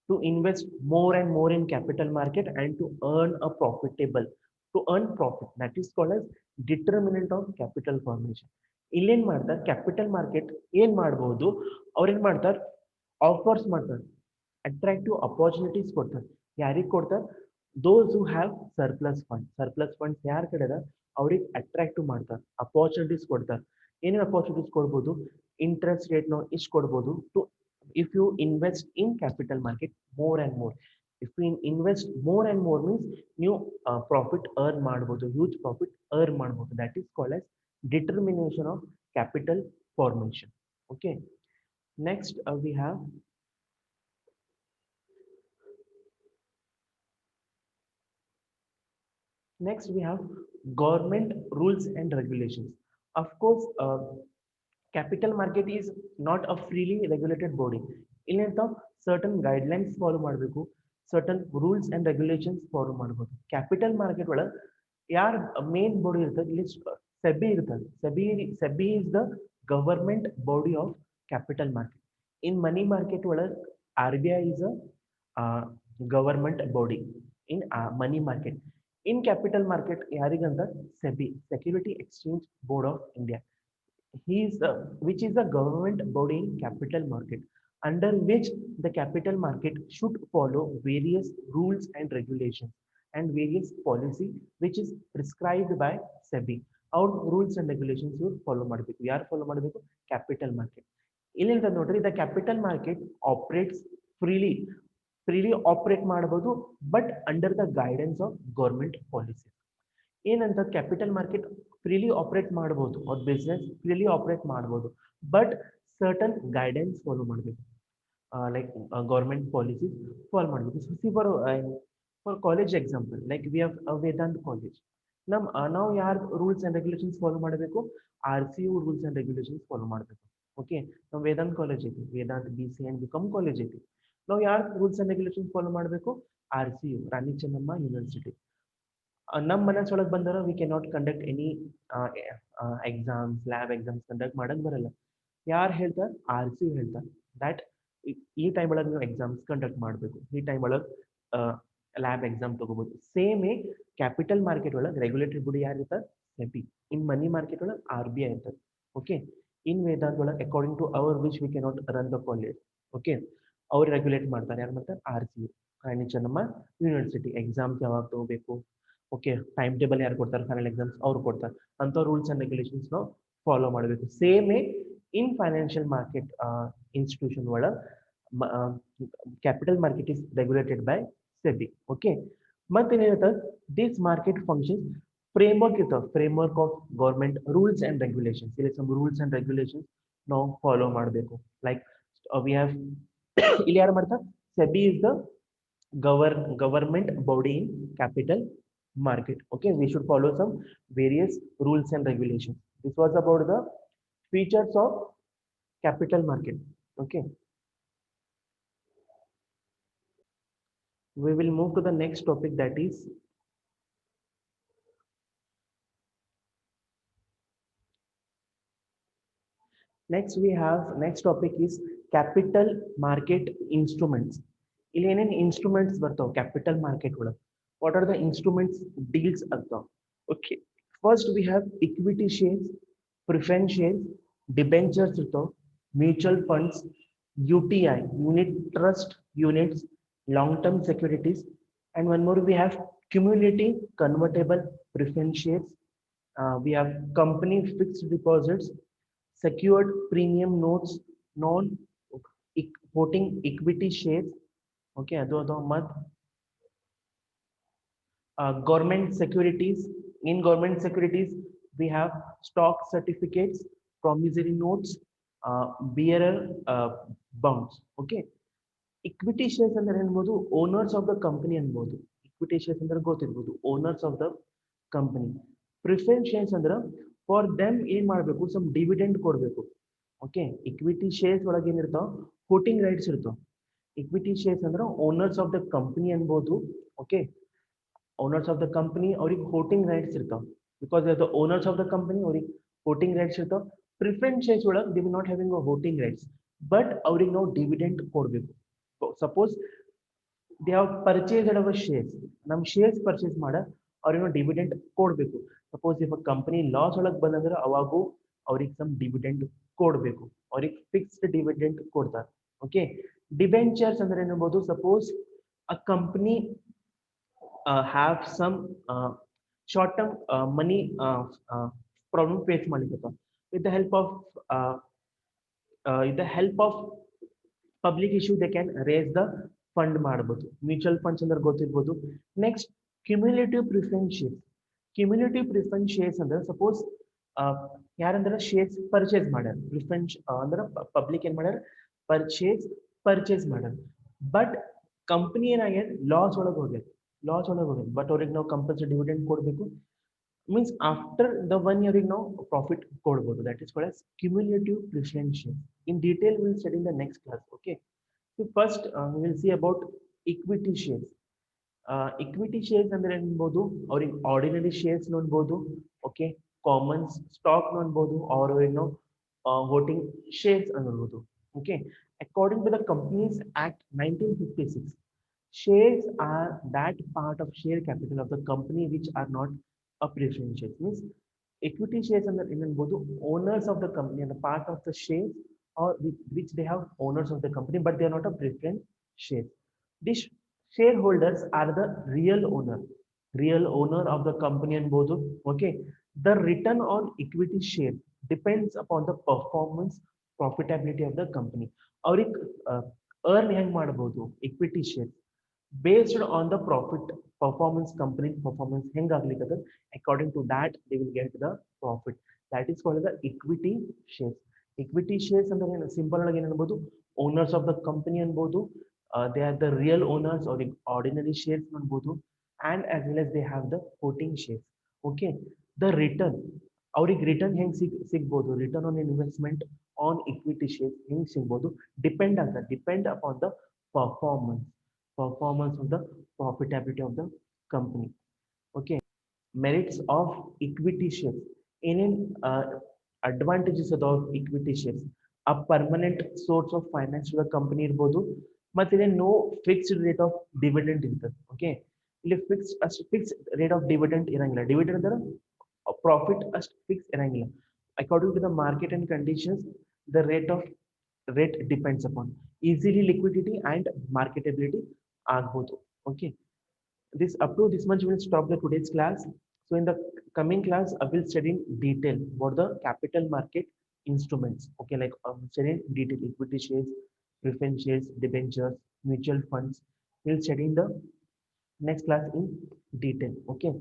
to invest more and more in capital market and to earn a profitable to earn profit that is called as determinant of capital formation ಇಲ್ಲೇನ್ ಮಾಡ್ತಾರೆ ಕ್ಯಾಪಿಟಲ್ ಮಾರ್ಕೆಟ್ ಏನ್ ಮಾಡಬಹುದು ಅವ್ರು ಏನ್ ಮಾಡ್ತಾರೆ ಆಫರ್ಸ್ ಮಾಡ್ತಾರೆ ಅಟ್ರಾಕ್ಟಿವ್ ಅಪಾರ್ಚುನಿಟೀಸ್ ಕೊಡ್ತಾರೆ ಯಾರಿಗೆ ಕೊಡ್ತಾರೆ ದೋಸ್ ಹೂ ಹ್ಯಾವ್ ಸರ್ಪ್ಲಸ್ ಫಂಡ್ಸ್ ಯಾರ ಕಡೆ ಅದ ಅವ್ರಿಗೆ ಅಟ್ರಾಕ್ಟಿವ್ ಮಾಡ್ತಾರೆ ಅಪಾರ್ಚುನಿಟೀಸ್ ಕೊಡ್ತಾರೆ ಏನೇನು ಅಪಾರ್ಚುನಿಟೀಸ್ ಕೊಡ್ಬೋದು ಇಂಟ್ರೆಸ್ಟ್ ರೇಟ್ ನಾವು ಇಷ್ಟು ಕೊಡ್ಬೋದು to if you invest in capital market more and more if you invest more and more means ನೀವು ಪ್ರಾಫಿಟ್ ಅರ್ನ್ ಮಾಡ್ಬೋದು ಹ್ಯೂಜ್ ಪ್ರಾಫಿಟ್ ಅರ್ನ್ ಮಾಡ್ಬೋದು that is called as determination of capital formation okay next we have government rules and regulations of course capital market is not a freely regulated body illenta certain guidelines follow ಮಾಡಬೇಕು certain rules and regulations follow ಮಾಡಬಹುದು capital market ಒಳಗೆ ಯಾರ್ ಮೇನ್ ಬಾಡಿ ಇರ್ತದೆ ಇಲ್ಲಿ SEBI ಇರ್ತದೆ SEBI is the government body of capital market. In money market ಒಳಗೆ RBI is a government body in money market. In capital market ಯಾರಿಗಂತ SEBI, Security Exchange Board of India. He is which is a government body in capital market, under which the capital market should follow various rules and regulations and various policy which is prescribed by SEBI. Our rules and regulations you follow ಮಾಡಬೇಕು. ಯಾರು follow ಮಾಡಬೇಕು? Capital market. ಇಲ್ಲಿಂದ ನೋಡ್ರಿ, the capital market operates freely operate ಮಾಡಬಹುದು, but under the guidance of government policy. ಏನಂತ ಕ್ಯಾಪಿಟಲ್ ಮಾರ್ಕೆಟ್ ಫ್ರೀಲಿ ಆಪರೇಟ್ ಮಾಡಬಹುದು, ಅವ್ರ ಬಿಸ್ನೆಸ್ ಫ್ರೀಲಿ ಆಪರೇಟ್ ಮಾಡಬಹುದು, ಬಟ್ ಸರ್ಟನ್ ಗೈಡೆನ್ಸ್ ಫಾಲೋ ಮಾಡಬೇಕು, ಲೈಕ್ ಗೌರ್ಮೆಂಟ್ ಪಾಲಿಸೀಸ್ ಫಾಲೋ ಮಾಡಬೇಕು. C for college example, like we have Vedant college. ನಾವು ಯಾರು ರೂಲ್ಸ್ ಅಂಡ್ ರೆಗ್ಯುಲೇಷನ್ಸ್ ಫಾಲೋ ಮಾಡಬೇಕು? RCU rules and regulations follow ಮಾಡಬೇಕು. ಓಕೆ, ನಾವು ವೇದಾಂತ್ ಕಾಲೇಜ್ ಐತಿ, Vedant BC and BCom college ಐತಿ. ನಾವು ಯಾರು ರೂಲ್ಸ್ ಅಂಡ್ ರೆಗ್ಯುಲೇಷನ್ಸ್ ಫಾಲೋ ಮಾಡಬೇಕು? RCU, Rani Chennamma university. ನಮ್ಮ ಮನಸ್ಸೊಳಗೆ ಬಂದರೆ V can not conduct any exams, lab exams conduct ಮಾಡಕ್ ಬರಲ್ಲ. ಯಾರು ಹೇಳ್ತಾರೆ? RCU ಹೇಳ್ತಾರೆ ದಟ್ ಈ ಟೈಮ್ ಒಳಗೆ ನೀವು ಎಕ್ಸಾಮ್ಸ್ ಕಂಡಕ್ಟ್ ಮಾಡಬೇಕು, ಈ ಟೈಮ್ ಒಳಗೆ ಲ್ಯಾಬ್ ಎಕ್ಸಾಮ್ ತಗೋಬಹುದು. ಸೇಮ್ ಕ್ಯಾಪಿಟಲ್ ಮಾರ್ಕೆಟ್ ಒಳಗೆ ರೆಗ್ಯುಲೇಟರಿ ಬಾಡಿ ಯಾರು ಇರ್ತಾರೆ? SEBI. ಇನ್ ಮನಿ ಮಾರ್ಕೆಟ್ ಒಳಗೆ RBI ಇರ್ತದೆ. ಓಕೆ, ಇನ್ ವೇದಾಂತ್ ಒಳಗೆ according to our which we can not run the college. Okay, ಅವ್ರು ರೆಗ್ಯುಲೇಟ್ ಮಾಡ್ತಾರೆ. ಯಾರು ಮಾಡ್ತಾರೆ? RCU, Rani Chennamma university. Exams ಯಾವಾಗ ತಗೋಬೇಕು, ಓಕೆ, ಟೈಮ್ ಟೇಬಲ್ ಯಾರು ಕೊಡ್ತಾರೆ? ಫೈನಲ್ ಎಕ್ಸಾಮ್ಸ್ ಅವ್ರು ಕೊಡ್ತಾರೆ. ಅಂತ ರೂಲ್ಸ್ ಅಂಡ್ ರೆಗ್ಯುಲೇಷನ್ಸ್ ನಾವು ಫಾಲೋ ಮಾಡಬೇಕು. Same in financial market institution ಒಳಗೆ capital market is regulated by SEBI. Okay, ಮತ್ತೇನಿರುತ್ತೆ? ದಿಸ್ ಮಾರ್ಕೆಟ್ ಫಂಕ್ಷನ್ ಫ್ರೇಮ್ವರ್ಕ್ ಇರ್ತಾವೆ, framework of government rules and regulations. ಇಲ್ಲಿ ಸಮ್ ರೂಲ್ಸ್ ಅಂಡ್ ರೆಗ್ಯುಲೇಷನ್ಸ್ ನಾವು ಫಾಲೋ ಮಾಡಬೇಕು. ಲೈಕ್ ವಿ ಹ್ಯಾವ್ ಇಲ್ಲಿ ಯಾರು ಮಾಡ್ತಾರೆ? SEBI is the government body in capital market. Okay, we should follow some various rules and regulations. This was about the features of capital market. Okay, we will move to the next topic, that is next topic is capital market instruments. ಇಲ್ಲಿ ಏನೇನು ಇನ್ಸ್ಟ್ರೂಮೆಂಟ್ಸ್ ಬರ್ತಾವೆ ಕ್ಯಾಪಿಟಲ್ ಮಾರ್ಕೆಟ್ ಒಳಗೆ? What are the instruments deals ಆಗ್ತಾವ? Okay, first we have equity shares, preference shares, debentures ಇರ್ತಾವೆ, mutual funds, UTI, unit trust units, long term securities, and one more we have cumulative convertible preference shares, we have company fixed deposits, secured premium notes, non voting equity shares. Okay, ado mat government securities. In government securities we have stock certificates, promissory notes, bearer bonds. Okay, equity shares ಅಂದ್ರೆ ಏನಬಹುದು? ಓನರ್ಸ್ ಆಫ್ ದ ಕಂಪನಿ ಅನ್ಬೋದು. ಇಕ್ವಿಟಿ ಶೇರ್ಸ್ ಅಂದ್ರೆ ಗೊತ್ತಿರ್ಬೋದು, owners of the company. Preference shares ಅಂದ್ರೆ ಫಾರ್ ದೆಮ್ ಏನ್ ಮಾಡಬೇಕು? ಸಮ್ ಡಿವಿಡೆಂಡ್ ಕೊಡಬೇಕು. ಓಕೆ, ಇಕ್ವಿಟಿ ಶೇರ್ಸ್ ಒಳಗೆ ಏನಿರ್ತಾವ? ವೋಟಿಂಗ್ ರೈಟ್ಸ್ ಇರ್ತಾವ. ಇಕ್ವಿಟಿ ಶೇರ್ಸ್ ಅಂದ್ರೆ ಓನರ್ಸ್ ಆಫ್ ದ ಕಂಪನಿ ಅನ್ಬೋದು. Okay, owners of the company ಅವ್ರಿಗೆ ವೋಟಿಂಗ್ ರೈಟ್ಸ್ ಇರ್ತಾವ. Because the owners of the company ಅವ್ರಿಗೆ ವೋಟಿಂಗ್ ರೈಟ್ಸ್ ಇರ್ತಾವ. ಪ್ರಿಫರೆನ್ಸ್ ಶೇರ್ಸ್ ಒಳಗೆ they will not having a voting rights, but ಅವ್ರಿಗೆ ನಾವು ಡಿವಿಡೆಂಡ್ ಕೊಡಬೇಕು. Suppose they have purchased our shares, ನಮ್ಮ ಶೇರ್ಸ್ ಪರ್ಚೇಸ್ ಮಾಡ ಅವ್ರಿಗೆ ನಾವು ಡಿವಿಡೆಂಡ್ ಕೊಡಬೇಕು. ಸಪೋಸ್ ಇಫ್ ಕಂಪನಿ ಲಾಸ್ ಒಳಗೆ ಬಂದಂದ್ರೆ ಅವಾಗೂ ಅವ್ರಿಗೆ ಸಮ್ ಡಿವಿಡೆಂಡ್ ಕೊಡಬೇಕು, ಅವ್ರಿಗೆ ಫಿಕ್ಸ್ಡ್ ಡಿವಿಡೆಂಡ್ ಕೊಡ್ತಾರೆ. ಓಕೆ, ಡಿಬೆಂಚರ್ಸ್ ಅಂದ್ರೆ ಏನ್ಬೋದು? Suppose a company have some short term money problem face ಮಾಡ್ಲಿಕ್ಕೆ, with the help of public issue they can raise the fund ಮಾಡಬಹುದು. ಮ್ಯೂಚುವಲ್ ಫಂಡ್ಸ್ ಅಂದ್ರೆ ಗೊತ್ತಿರ್ಬೋದು. Next cumulative preference shares. Cumulative preference shares ಅಂದ್ರೆ ಸಪೋಸ್ ಯಾರಂದ್ರೆ ಶೇರ್ಸ್ ಪರ್ಚೇಸ್ ಮಾಡ್ಯಾರ, ಪ್ರಿಫರೆನ್ಸ್ ಅಂದ್ರೆ ಪಬ್ಲಿಕ್ ಏನ್ ಮಾಡ್ಯಾರ? ಪರ್ಚೇಸ್ ಮಾಡ್ಯಾರ, ಬಟ್ ಕಂಪನಿ ಏನಾಗ್ಯದ? ಲಾಸ್ ಒಳಗೆ ಹೋಗ್ಯದ, ಬಟ್ ಅವ್ರಿಗೆ ನಾವು ಕಂಪಲ್ಸರಿ ಡಿವಿಡೆಂಡ್ ಕೊಡಬೇಕು. ಮೀನ್ಸ್ ಆಫ್ಟರ್ ದ 1 year ನಾವು ಪ್ರಾಫಿಟ್ ಕೊಡ್ಬೋದು. That is called as cumulative preference shares. In detail will study in the next class. Okay, so first will see about equity shares. Equity shares ಅಂದ್ರೆ ಏನ್ಬೋದು? ಅವ್ರಿಗೆ ಆರ್ಡಿನರಿ ಶೇರ್ಸ್ ನೋಡ್ಬೋದು. ಓಕೆ, ಕಾಮನ್ ಸ್ಟಾಕ್ ನೋಡ್ಬೋದು, ಅವ್ರಿಗೆ ನಾವು voting shares ಅನ್ನಬಹುದು. Okay, according to the Companies Act 1956, shares are that part of share capital of the company which are not a preference shares. Means equity shares ಅಂದ್ರೆ ಏನನ್ಬಹುದು, owners of the company and the part of the shares or which they have owners of the company but they are not a preference shares. These shareholders are the real owner of the company ಅನ್ಬಹುದು. Okay, the return on equity share depends upon the performance profitability of the company. ಅವ್ರಿಗೆ earn ಹೆಂಗ್ ಮಾಡಬಹುದು equity share based on the profit performance, company performance ಹೆಂಗಾಗ್ಲಿಕ್ಕದ, according to that they will get the profit. That is called the equity shares. Equity shares ಅಂದ್ರೆ ಏನು, ಸಿಂಪಲ್ ಆಗಿ ಏನು ಅನ್ಬೋದು, owners of the company ಅನ್ಬೋದು, they are the real owners or ordinary shares ಅನ್ಬೋದು, and as well as they have the voting shares. Okay, the return, ಅವ್ರಿಗೆ ರಿಟರ್ನ್ ಹೆಂಗ್ ಸಿಗ್ಬೋದು, return on investment on equity share ಹೆಂಗ್ ಸಿಗ್ಬೋದು, depend upon the performance of the profitability of the company. Okay, merits of equity shares. In advantages of equity shares, a permanent source of finance to the company ಇರ್ಬೋದು, ಮತ್ತೆ no fixed rate of dividend ಇರ್ತದೆ. ಓಕೆ, ಇಲ್ಲಿ ಫಿಕ್ಸ್ ರೇಟ್ ಆಫ್ ಡಿವಿಡೆಂಡ್ ಇರಂಗಿಲ್ಲ. ಡಿವಿಡೆಂಡ್ ಅಂದ್ರೆ ಪ್ರಾಫಿಟ್ ಅಷ್ಟು ಫಿಕ್ಸ್ ಇರಂಗಿಲ್ಲ. According to the market and conditions the rate depends upon easily liquidity and marketability ಆಗ್ಬೋದು. Okay, this up to this much we will stop the today's class. So in the coming class I will study in detail about the capital market instruments. Okay, like study in detail equity shares, preference shares, debentures, mutual funds. We'll study in the next class in detail. Okay,